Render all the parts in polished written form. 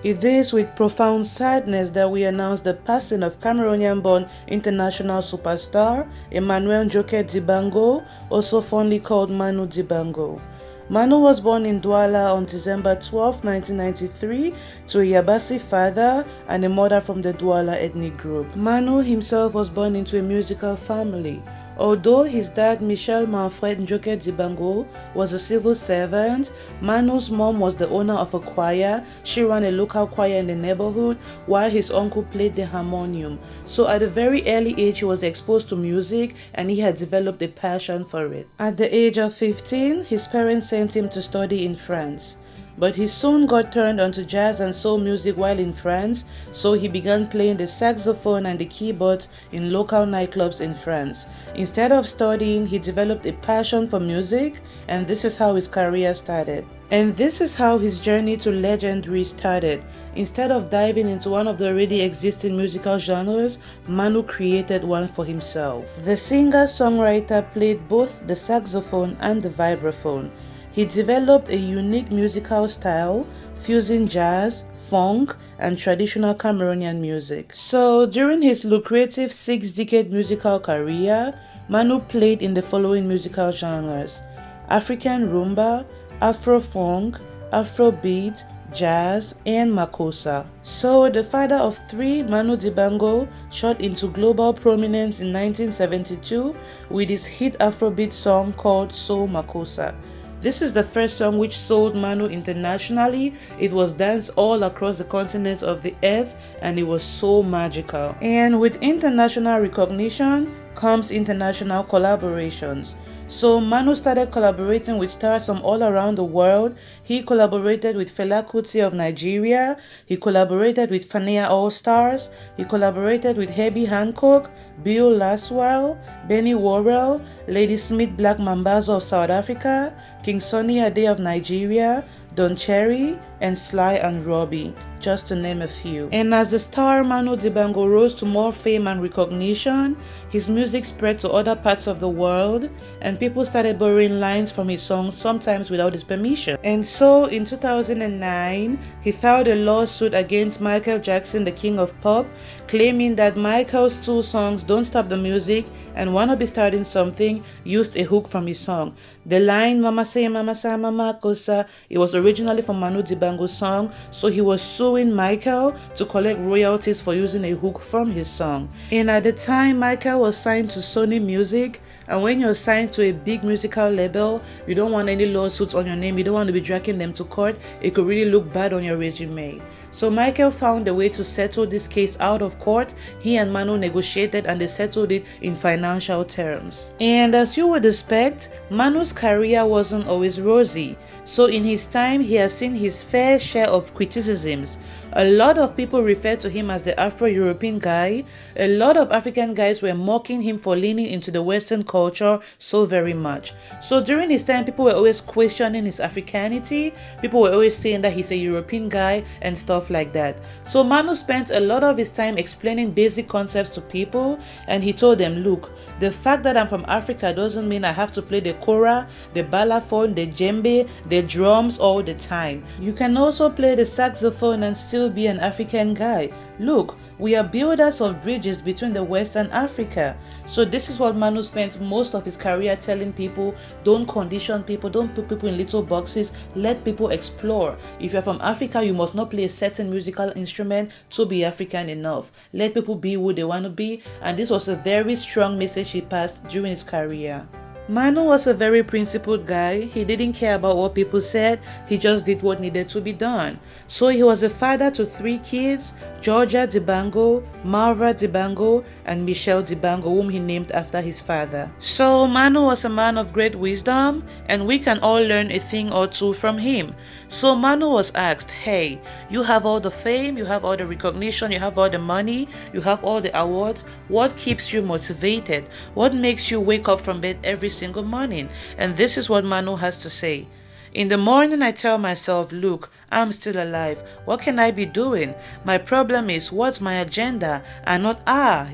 It is with profound sadness that we announce the passing of Cameroonian-born international superstar Emmanuel Njoke Dibango, also fondly called Manu Dibango. Manu was born in Douala on December 12, 1993 to a Yabasi father and a mother from the Douala ethnic group. Manu himself was born into a musical family. Although his dad, Michel Manfred Njoke Dibango, was a civil servant, Manu's mom was the owner of a choir. She ran a local choir in the neighborhood while his uncle played the harmonium. So at a very early age, he was exposed to music and he had developed a passion for it. At the age of 15, his parents sent him to study in France. But he soon got turned onto jazz and soul music while in France, so he began playing the saxophone and the keyboards in local nightclubs in France. Instead of studying, he developed a passion for music, and this is how his career started. And this is how his journey to legendary started. Instead of diving into one of the already existing musical genres, Manu created one for himself. The singer-songwriter played both the saxophone and the vibraphone. He developed a unique musical style, fusing jazz, funk, and traditional Cameroonian music. So during his lucrative 6-decade musical career, Manu played in the following musical genres: African rumba, Afro-funk, Afrobeat, jazz, and makossa. So the father of 3, Manu Dibango, shot into global prominence in 1972 with his hit Afrobeat song called Soul Makossa. This is the first song which sold Manu internationally. It was danced all across the continent of the earth and it was so magical. And with international recognition comes international collaborations. So Manu started collaborating with stars from all around the world. He collaborated with Fela Kuti of Nigeria. He collaborated with Fanea All Stars. He collaborated with Herbie Hancock, Bill Laswell, Benny Worrell, Lady Smith Black Mambazo of South Africa, King Sunny Ade of Nigeria, Don Cherry, and Sly and Robbie, just to name a few. And as the star Manu Dibango rose to more fame and recognition, his music spread to other parts of the world, and people started borrowing lines from his songs, sometimes without his permission. And so in 2009, he filed a lawsuit against Michael Jackson, the king of pop, claiming that Michael's 2 songs, Don't Stop the Music and Wanna Be Starting Something, used a hook from his song. The line Mama Say Mama Sa Mama Kosa, it was originally from Manu Dibango's song, so he was suing Michael to collect royalties for using a hook from his song. And at the time, Michael was signed to Sony Music, and when you're signed to a big musical label, you don't want any lawsuits on your name, you don't want to be dragging them to court. It could really look bad on your resume. So Michael found a way to settle this case out of court. He and Manu negotiated and they settled it in financial terms. And as you would expect, Manu's career wasn't always rosy. So in his time, he has seen his fair share of criticisms. A lot of people refer to him as the Afro-European guy. A lot of African guys were mocking him for leaning into the Western culture so very much. So during his time, people were always questioning his Africanity. People were always saying that he's a European guy and stuff like that. So Manu spent a lot of his time explaining basic concepts to people, and he told them, look, the fact that I'm from Africa doesn't mean I have to play the kora, the balafon, the djembe, the drums all the time. You can also play the saxophone and still be an African guy. Look, we are builders of bridges between the West and Africa. So this is what Manu spent most of his career telling people: don't condition people, don't put people in little boxes, let people explore. If you're from Africa, you must not play a certain musical instrument to be African enough. Let people be who they want to be, and this was a very strong message he passed during his career. Manu was a very principled guy. He didn't care about what people said, he just did what needed to be done. So he was a father to 3 kids, Georgia Dibango, Marva Dibango, and Michelle Dibango, whom he named after his father. So Manu was a man of great wisdom, and we can all learn a thing or two from him. So Manu was asked, hey, you have all the fame, you have all the recognition, you have all the money, you have all the awards. What keeps you motivated? What makes you wake up from bed every single morning? And this is what Manu has to say. In the morning, I tell myself, look, I'm still alive. What can I be doing? My problem is, what's my agenda? And not,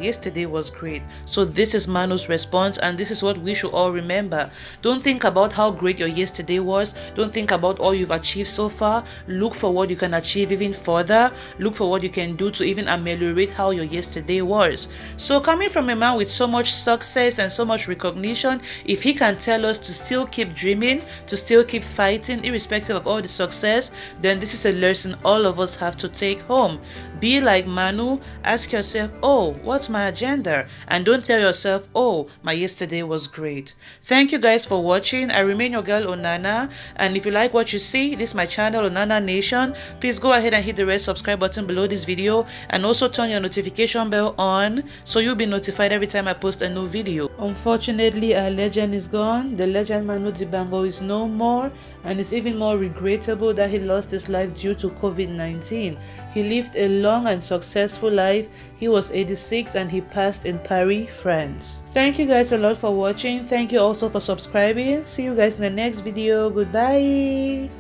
yesterday was great. So this is Manu's response, and this is what we should all remember. Don't think about how great your yesterday was. Don't think about all you've achieved so far. Look for what you can achieve even further. Look for what you can do to even ameliorate how your yesterday was. So coming from a man with so much success and so much recognition, if he can tell us to still keep dreaming, to still keep fighting irrespective of all the success, then this is a lesson all of us have to take home. Be like Manu. Ask yourself, oh, what's my agenda? And don't tell yourself, oh, my yesterday was great. Thank you guys for watching. I remain your girl Onana, and if you like what you see, this is my channel Onana Nation. Please go ahead and hit the red subscribe button below this video, and also turn your notification bell on so you'll be notified every time I post a new video. Unfortunately, our legend is gone. The legend Manu Dibango is no more, and it's even more regrettable that he lost his life due to COVID-19. He lived a long and successful life. He was 86 and he passed in Paris, France. Thank you guys a lot for watching. Thank you also for subscribing. See you guys in the next video. Goodbye.